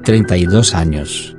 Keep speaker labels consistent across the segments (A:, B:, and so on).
A: 32 años.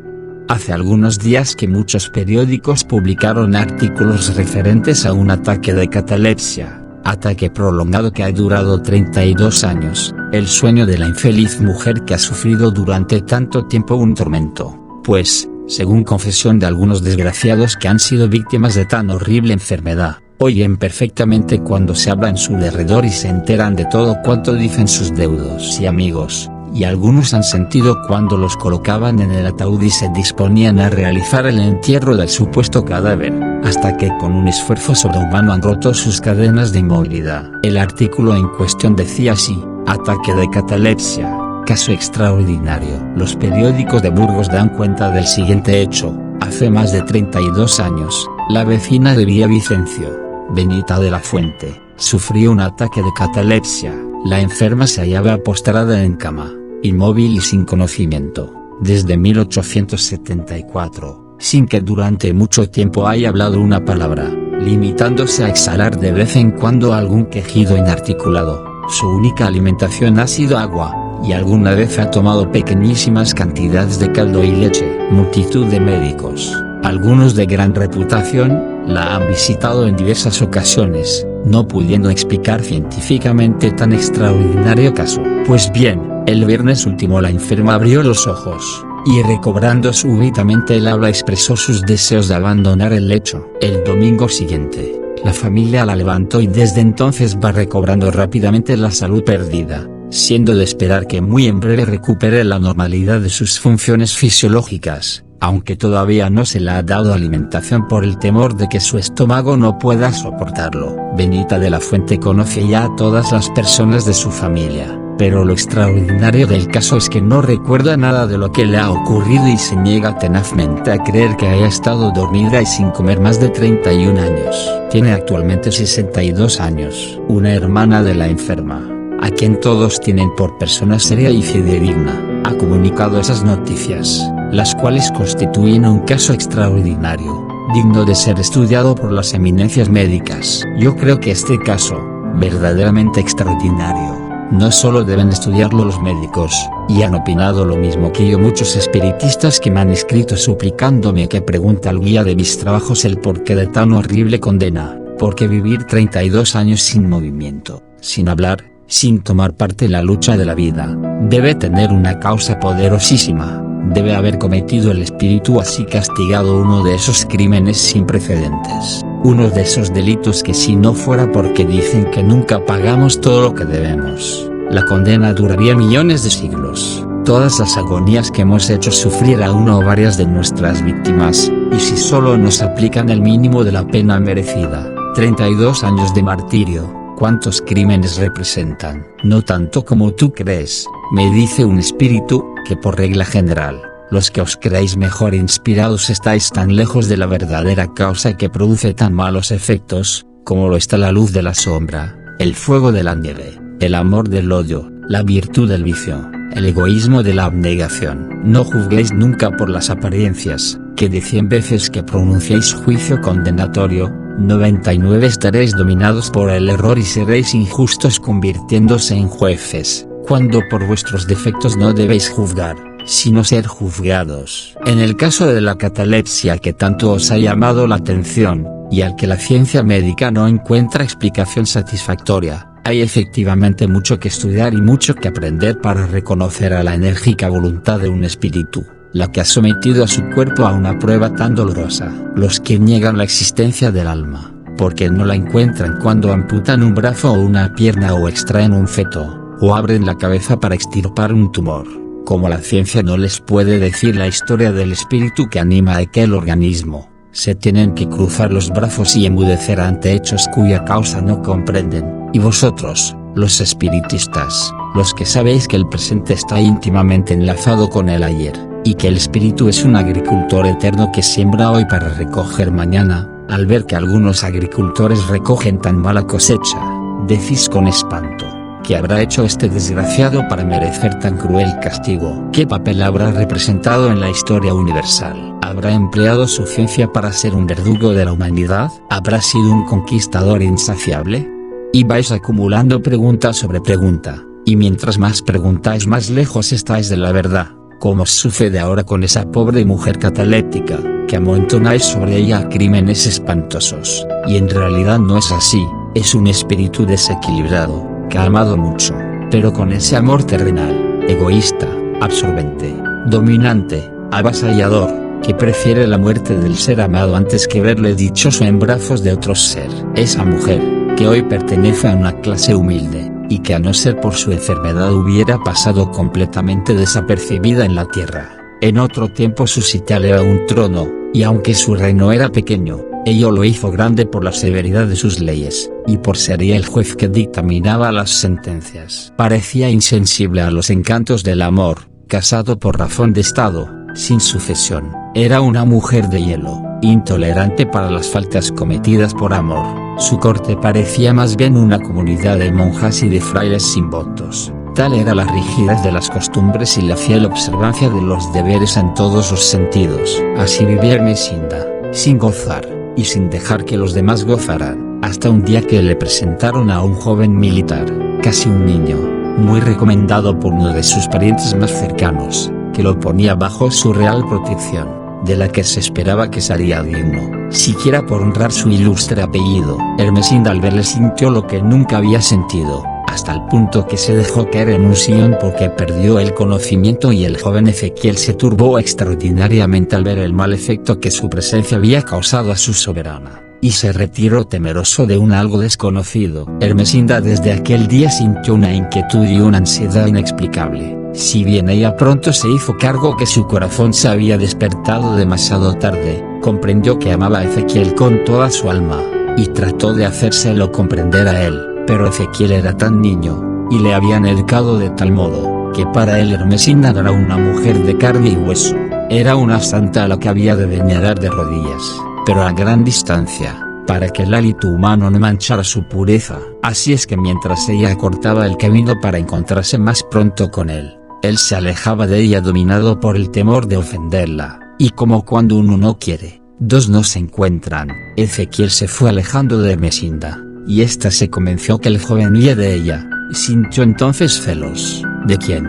A: Hace algunos días que muchos periódicos publicaron artículos referentes a un ataque de catalepsia, ataque prolongado que ha durado 32 años, el sueño de la infeliz mujer que ha sufrido durante tanto tiempo un tormento, pues, según confesión de algunos desgraciados que han sido víctimas de tan horrible enfermedad, oyen perfectamente cuando se habla en su derredor y se enteran de todo cuanto dicen sus deudos y amigos, y algunos han sentido cuando los colocaban en el ataúd y se disponían a realizar el entierro del supuesto cadáver, hasta que con un esfuerzo sobrehumano han roto sus cadenas de inmovilidad. El artículo en cuestión decía así: ataque de catalepsia, caso extraordinario. Los periódicos de Burgos dan cuenta del siguiente hecho: hace más de 32 años, la vecina de Villavicencio, Benita de la Fuente, sufrió un ataque de catalepsia. La enferma se hallaba postrada en cama, inmóvil y sin conocimiento, desde 1874, sin que durante mucho tiempo haya hablado una palabra, limitándose a exhalar de vez en cuando algún quejido inarticulado. Su única alimentación ha sido agua, y alguna vez ha tomado pequeñísimas cantidades de caldo y leche. Multitud de médicos, algunos de gran reputación, la han visitado en diversas ocasiones, no pudiendo explicar científicamente tan extraordinario caso. Pues bien, el viernes último la enferma abrió los ojos, y recobrando súbitamente el habla expresó sus deseos de abandonar el lecho. El domingo siguiente, la familia la levantó y desde entonces va recobrando rápidamente la salud perdida, siendo de esperar que muy en breve recupere la normalidad de sus funciones fisiológicas, aunque todavía no se le ha dado alimentación por el temor de que su estómago no pueda soportarlo. Benita de la Fuente conoce ya a todas las personas de su familia, pero lo extraordinario del caso es que no recuerda nada de lo que le ha ocurrido y se niega tenazmente a creer que haya estado dormida y sin comer más de 31 años. Tiene actualmente 62 años. Una hermana de la enferma, a quien todos tienen por persona seria y fidedigna, ha comunicado esas noticias, las cuales constituyen un caso extraordinario, digno de ser estudiado por las eminencias médicas. Yo creo que este caso, verdaderamente extraordinario, no solo deben estudiarlo los médicos, y han opinado lo mismo que yo muchos espiritistas que me han escrito suplicándome que pregunte al guía de mis trabajos el porqué de tan horrible condena, porque vivir 32 años sin movimiento, sin hablar, sin tomar parte en la lucha de la vida, debe tener una causa poderosísima. Debe haber cometido el espíritu así castigado uno de esos crímenes sin precedentes, uno de esos delitos que si no fuera porque dicen que nunca pagamos todo lo que debemos, la condena duraría millones de siglos. Todas las agonías que hemos hecho sufrir a una o varias de nuestras víctimas, y si solo nos aplican el mínimo de la pena merecida, 32 años de martirio, ¿cuántos crímenes representan? No tanto como tú crees, me dice un espíritu, que por regla general, los que os creáis mejor inspirados estáis tan lejos de la verdadera causa que produce tan malos efectos, como lo está la luz de la sombra, el fuego de la nieve, el amor del odio, la virtud del vicio, el egoísmo de la abnegación. No juzguéis nunca por las apariencias, que de 100 veces que pronunciáis juicio condenatorio, 99 estaréis dominados por el error y seréis injustos convirtiéndose en jueces, cuando por vuestros defectos no debéis juzgar, sino ser juzgados. En el caso de la catalepsia que tanto os ha llamado la atención, y al que la ciencia médica no encuentra explicación satisfactoria, hay efectivamente mucho que estudiar y mucho que aprender para reconocer a la enérgica voluntad de un espíritu, la que ha sometido a su cuerpo a una prueba tan dolorosa. Los que niegan la existencia del alma, porque no la encuentran cuando amputan un brazo o una pierna o extraen un feto, o abren la cabeza para extirpar un tumor, como la ciencia no les puede decir la historia del espíritu que anima a aquel organismo, se tienen que cruzar los brazos y enmudecer ante hechos cuya causa no comprenden. Y vosotros, los espiritistas, los que sabéis que el presente está íntimamente enlazado con el ayer, y que el espíritu es un agricultor eterno que siembra hoy para recoger mañana, al ver que algunos agricultores recogen tan mala cosecha, decís con espanto: ¿qué habrá hecho este desgraciado para merecer tan cruel castigo? ¿Qué papel habrá representado en la historia universal? ¿Habrá empleado su ciencia para ser un verdugo de la humanidad? ¿Habrá sido un conquistador insaciable? Y vais acumulando pregunta sobre pregunta, y mientras más preguntáis más lejos estáis de la verdad, como sucede ahora con esa pobre mujer cataléptica, que amontonáis sobre ella crímenes espantosos, y en realidad no es así, es un espíritu desequilibrado, que ha amado mucho, pero con ese amor terrenal, egoísta, absorbente, dominante, avasallador, que prefiere la muerte del ser amado antes que verle dichoso en brazos de otro ser. Esa mujer, que hoy pertenece a una clase humilde, y que a no ser por su enfermedad hubiera pasado completamente desapercibida en la tierra, en otro tiempo su sitio era un trono, y aunque su reino era pequeño, ello lo hizo grande por la severidad de sus leyes, y por ser el juez que dictaminaba las sentencias. Parecía insensible a los encantos del amor, casado por razón de estado, sin sucesión, era una mujer de hielo, intolerante para las faltas cometidas por amor. Su corte parecía más bien una comunidad de monjas y de frailes sin votos. Tal era la rigidez de las costumbres y la fiel observancia de los deberes en todos los sentidos. Así vivía Ermesinda, sin gozar, y sin dejar que los demás gozaran, hasta un día que le presentaron a un joven militar, casi un niño, muy recomendado por uno de sus parientes más cercanos, que lo ponía bajo su real protección, de la que se esperaba que salía digno, siquiera por honrar su ilustre apellido. Ermesinda al verle sintió lo que nunca había sentido, hasta el punto que se dejó caer en un sillón porque perdió el conocimiento, y el joven Ezequiel se turbó extraordinariamente al ver el mal efecto que su presencia había causado a su soberana, y se retiró temeroso de un algo desconocido. Ermesinda desde aquel día sintió una inquietud y una ansiedad inexplicable. Si bien ella pronto se hizo cargo que su corazón se había despertado demasiado tarde, comprendió que amaba a Ezequiel con toda su alma, y trató de hacérselo comprender a él, pero Ezequiel era tan niño, y le habían educado de tal modo, que para él Ermesinda era una mujer de carne y hueso, era una santa a la que había de venerar de rodillas, pero a gran distancia, para que el hálito humano no manchara su pureza. Así es que mientras ella cortaba el camino para encontrarse más pronto con él se alejaba de ella dominado por el temor de ofenderla, y como cuando uno no quiere, dos no se encuentran, Ezequiel se fue alejando de Ermesinda, y ésta se convenció que el joven huía de ella. Sintió entonces celos. ¿De quién?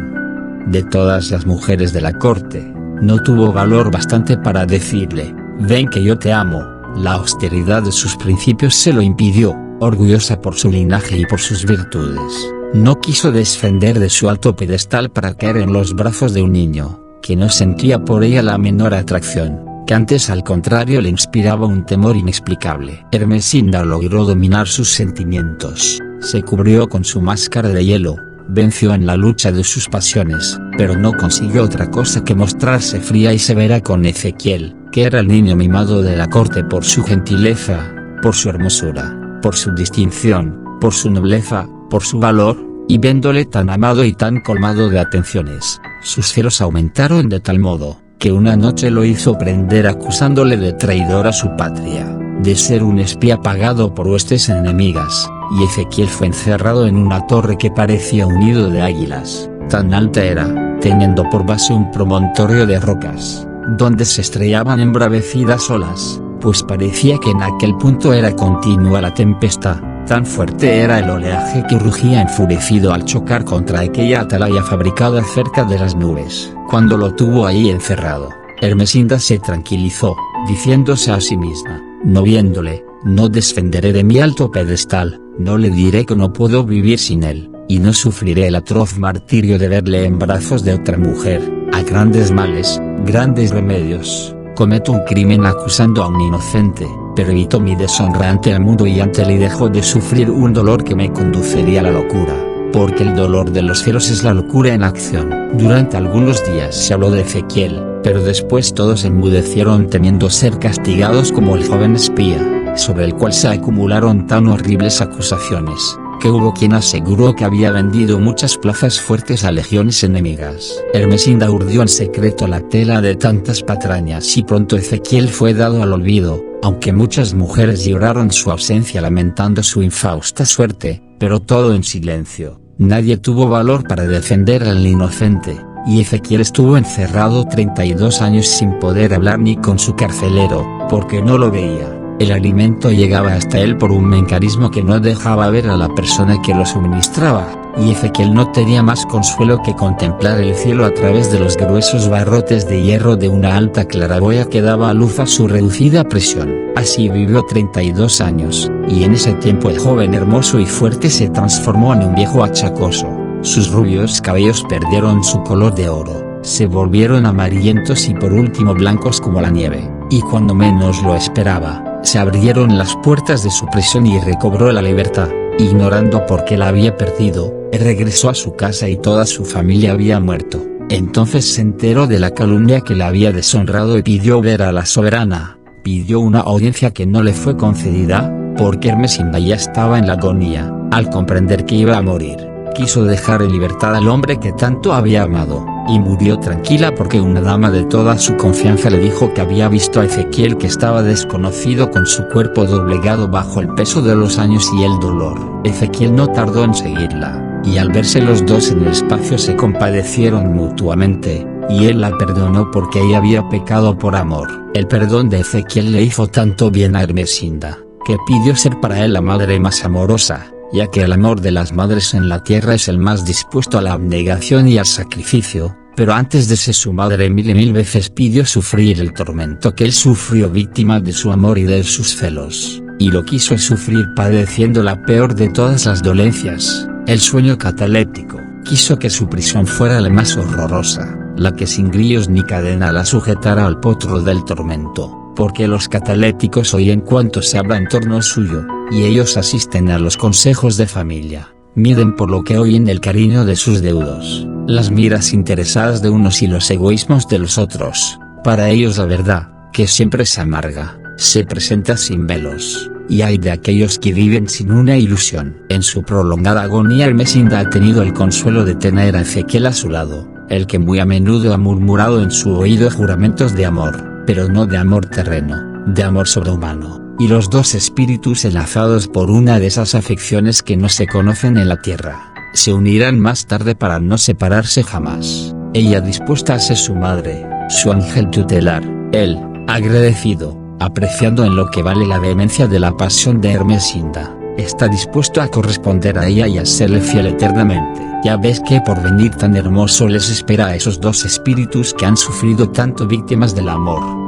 A: De todas las mujeres de la corte. No tuvo valor bastante para decirle, ven que yo te amo. La austeridad de sus principios se lo impidió, orgullosa por su linaje y por sus virtudes. No quiso descender de su alto pedestal para caer en los brazos de un niño, que no sentía por ella la menor atracción, que antes al contrario le inspiraba un temor inexplicable. Ermesinda logró dominar sus sentimientos, se cubrió con su máscara de hielo, venció en la lucha de sus pasiones, pero no consiguió otra cosa que mostrarse fría y severa con Ezequiel, que era el niño mimado de la corte por su gentileza, por su hermosura, por su distinción, por su nobleza, por su valor, y viéndole tan amado y tan colmado de atenciones, sus celos aumentaron de tal modo, que una noche lo hizo prender acusándole de traidor a su patria, de ser un espía pagado por huestes enemigas, y Ezequiel fue encerrado en una torre que parecía un nido de águilas, tan alta era, teniendo por base un promontorio de rocas, donde se estrellaban embravecidas olas, pues parecía que en aquel punto era continua la tempestad. Tan fuerte era el oleaje que rugía enfurecido al chocar contra aquella atalaya fabricada cerca de las nubes. Cuando lo tuvo ahí encerrado, Ermesinda se tranquilizó, diciéndose a sí misma, no viéndole, no descenderé de mi alto pedestal, no le diré que no puedo vivir sin él, y no sufriré el atroz martirio de verle en brazos de otra mujer. A grandes males, grandes remedios, cometo un crimen acusando a un inocente, pero evito mi deshonra ante el mundo y ante él y dejo de sufrir un dolor que me conduciría a la locura, porque el dolor de los cielos es la locura en acción. Durante algunos días se habló de Ezequiel, pero después todos enmudecieron temiendo ser castigados como el joven espía, sobre el cual se acumularon tan horribles acusaciones, que hubo quien aseguró que había vendido muchas plazas fuertes a legiones enemigas. Ermesinda urdió en secreto la tela de tantas patrañas y pronto Ezequiel fue dado al olvido, aunque muchas mujeres lloraron su ausencia lamentando su infausta suerte, pero todo en silencio. Nadie tuvo valor para defender al inocente, y Ezequiel estuvo encerrado 32 años sin poder hablar ni con su carcelero, porque no lo veía. El alimento llegaba hasta él por un mecanismo que no dejaba ver a la persona que lo suministraba. y Ezequiel no tenía más consuelo que contemplar el cielo a través de los gruesos barrotes de hierro de una alta claraboya que daba a luz a su reducida prisión. Así vivió 32 años, y en ese tiempo el joven hermoso y fuerte se transformó en un viejo achacoso. Sus rubios cabellos perdieron su color de oro, se volvieron amarillentos y por último blancos como la nieve, y cuando menos lo esperaba, se abrieron las puertas de su prisión y recobró la libertad. Ignorando por qué la había perdido, regresó a su casa y toda su familia había muerto. Entonces se enteró de la calumnia que la había deshonrado y pidió ver a la soberana. Pidió una audiencia que no le fue concedida, porque Ermesinda ya estaba en la agonía. Al comprender que iba a morir, quiso dejar en libertad al hombre que tanto había amado, y murió tranquila porque una dama de toda su confianza le dijo que había visto a Ezequiel que estaba desconocido con su cuerpo doblegado bajo el peso de los años y el dolor. Ezequiel no tardó en seguirla, y al verse los dos en el espacio se compadecieron mutuamente, y él la perdonó porque ella había pecado por amor. El perdón de Ezequiel le hizo tanto bien a Ermesinda, que pidió ser para él la madre más amorosa, ya que el amor de las madres en la tierra es el más dispuesto a la abnegación y al sacrificio, pero antes de ser su madre mil y mil veces pidió sufrir el tormento que él sufrió víctima de su amor y de sus celos, y lo quiso sufrir padeciendo la peor de todas las dolencias, el sueño cataléptico. Quiso que su prisión fuera la más horrorosa, la que sin grillos ni cadena la sujetara al potro del tormento. Porque los catalépticos oyen cuanto se habla en torno suyo, y ellos asisten a los consejos de familia, miden por lo que oyen el cariño de sus deudos, las miras interesadas de unos y los egoísmos de los otros. Para ellos la verdad, que siempre es amarga, se presenta sin velos, y hay de aquellos que viven sin una ilusión. En su prolongada agonía Ermesinda ha tenido el consuelo de tener a Ezequiel a su lado, el que muy a menudo ha murmurado en su oído juramentos de amor, pero no de amor terreno, de amor sobrehumano, y los dos espíritus enlazados por una de esas afecciones que no se conocen en la tierra, se unirán más tarde para no separarse jamás. Ella dispuesta a ser su madre, su ángel tutelar, él, agradecido, apreciando en lo que vale la vehemencia de la pasión de Ermesinda, está dispuesto a corresponder a ella y a serle fiel eternamente. Ya ves que porvenir tan hermoso les espera a esos dos espíritus que han sufrido tanto víctimas del amor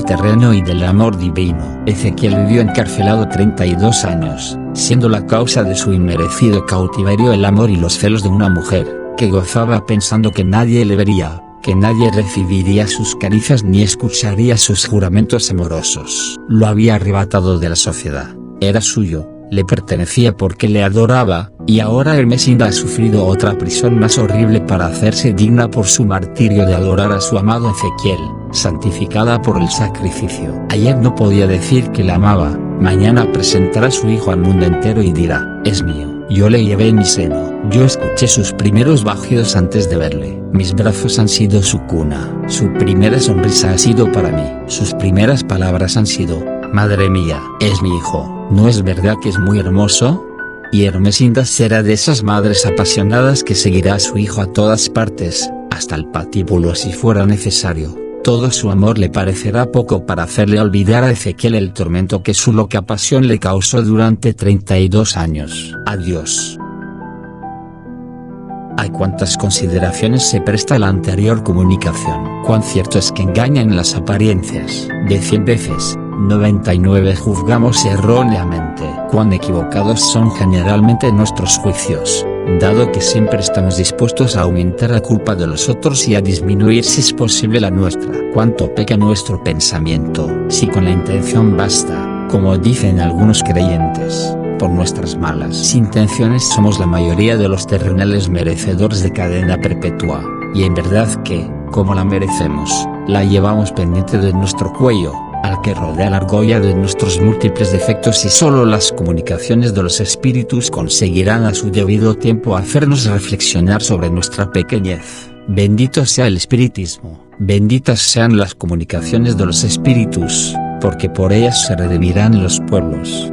A: terreno y del amor divino. Ezequiel vivió encarcelado 32 años, siendo la causa de su inmerecido cautiverio el amor y los celos de una mujer, que gozaba pensando que nadie le vería, que nadie recibiría sus caricias ni escucharía sus juramentos amorosos. Lo había arrebatado de la sociedad, era suyo, le pertenecía porque le adoraba, y ahora Ermesinda ha sufrido otra prisión más horrible para hacerse digna por su martirio de adorar a su amado Ezequiel, santificada por el sacrificio. Ayer no podía decir que la amaba, mañana presentará a su hijo al mundo entero y dirá, es mío. Yo le llevé en mi seno, yo escuché sus primeros bajidos antes de verle, mis brazos han sido su cuna, su primera sonrisa ha sido para mí, sus primeras palabras han sido, madre mía, es mi hijo. ¿No es verdad que es muy hermoso? Y Ermesinda será de esas madres apasionadas que seguirá a su hijo a todas partes, hasta el patíbulo si fuera necesario. Todo su amor le parecerá poco para hacerle olvidar a Ezequiel el tormento que su loca pasión le causó durante 32 años. Adiós. ¿A cuántas consideraciones se presta la anterior comunicación? Cuán cierto es que engañan las apariencias. De 100 veces, 99 juzgamos erróneamente. Cuán equivocados son generalmente nuestros juicios, dado que siempre estamos dispuestos a aumentar la culpa de los otros y a disminuir si es posible la nuestra. Cuánto peca nuestro pensamiento, si con la intención basta, como dicen algunos creyentes. Por nuestras malas intenciones somos la mayoría de los terrenales merecedores de cadena perpetua, y en verdad que, como la merecemos, la llevamos pendiente de nuestro cuello, al que rodea la argolla de nuestros múltiples defectos, y solo las comunicaciones de los espíritus conseguirán a su debido tiempo hacernos reflexionar sobre nuestra pequeñez. Bendito sea el espiritismo, benditas sean las comunicaciones de los espíritus, porque por ellas se redimirán los pueblos.